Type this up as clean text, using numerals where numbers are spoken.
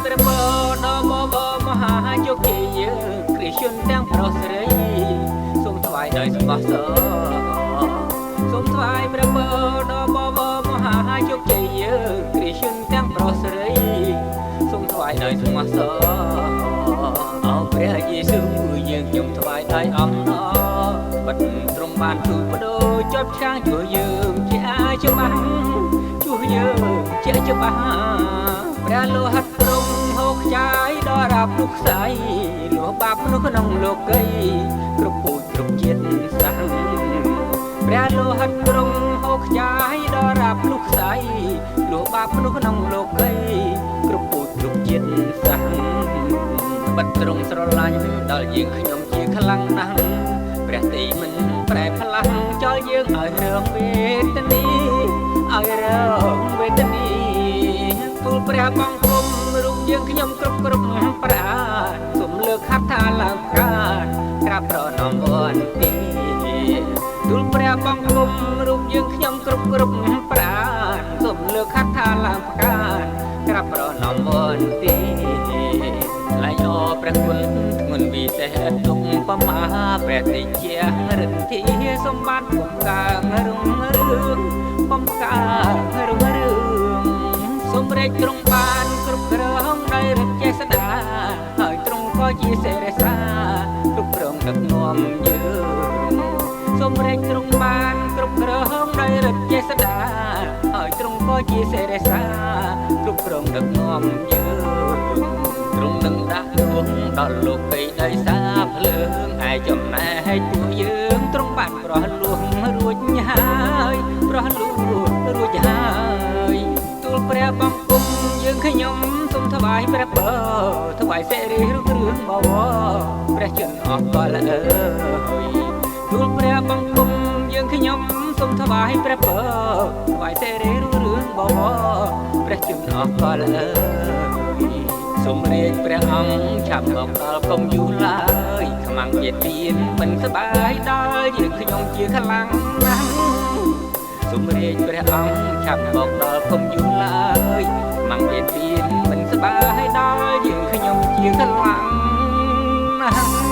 ប្រពោដល់បមហាជោគជ័យគ្រីស្ទទាំងប្រុសស្រីសូមថ្វាយដោយស្មោះសរសូមថ្វាយប្រពោដល់បមហាជោគជ័យគ្រីស្ទទាំងប្រុសស្រីសូមថ្វាយដោយស្មោះសរអោព្រះយេស៊ូវយើងខ្ញុំថ្វាយដោយអង្គបាត់ទ្រង់បានទូលបដូរជាប់ឆ្កាងជួយយើងជាអាចច្បាស់ជួយយើងជាច្បាស់ព្រះលោហិតទ្រង់ហូរខ្ចាយដល់រាបនោះខ្សែលុះបាបមនុស្សក្នុងលោកីគ្រប់ពូជគ្រប់ជាតិសាសព្រះលោហិតទ្រង់ហូរខ្ចាយដល់រាបនោះខ្សែលុះបាបមនុស្សក្នុងលោកីគ្រប់ពូជគ្រប់ជាតិសាសបាត់ទ្រង់ស្រឡាញ់ដល់យើងខ្ញុំជាខ្លាំងណាស់ព្រះទីមិនប្រែផ្លាស់ចោលយើងឲ្យរងវេទនាឲ្យរងវេទនាទូលព្រះបង្គំរូបយើងខ្ញុំគ្រប់ប្រាសូមលើកហដ្ឋាឡើងការក្រាបប្រណម្យវន្ទាទូលព្រះបង្គំរូបយើងខ្ញុំគ្រប់ប្រាសូមលើកហដ្ឋាឡើងការក្រាបប្រណម្យវន្ទាឡៃអព្រះគុណធ្ងន់វិសេសទុកបមាព្រះតិជារិទ្ធាសម្បត្តិបំកាងរុងរឿងបំកាងរុងរឿងសម្រេចទ្រង់បានគ្រប់គ្រងដោយរិទ្ធចេស្តាហើយទ្រង់ក៏ជាសេរីសាគ្រប់គ្រងដឹកនាំយើងសម្រេចទ្រង់បានគ្រប់គ្រងដោយរិទ្ធចេស្តាហើយទ្រង់ក៏ជាសេរីសាគ្រប់គ្រងដឹកនាំយើងទ្រង់នឹងដាក់ដួងដល់លោកីដីសាភ្លើងឯចំណែកពួកយើងទ្រង់បានប្រោះលួងរួចហើយប្រោះលួងរួចហើយទូលព្រះបង្គំយើងខ្ញុំសូមថ្វាយព្រះបើថ្វាយសេរីរុងរឿងបវរព្រះជន្មអស់កលអើយទូលព្រះបង្គំយើងខ្ញុំសូមថ្វាយព្រះបើថ្វាយសេរីរុងរឿងបវរព្រះជន្មអស់កលអើយសូមរាជព្រះអង្គឆាប់មកដល់កុំយូរឡើយខ្មាំងជាទៀនមិនសប្បាយដល់យើងខ្ញុំជាខ្លាំងណាស់សូមរាជព្រះអង្គឆាប់មកដល់កុំយូរឡើយខ្មាំងជាទៀនមិនសប្បាយដល់យើងខ្ញុំជាខ្លាំងណាស់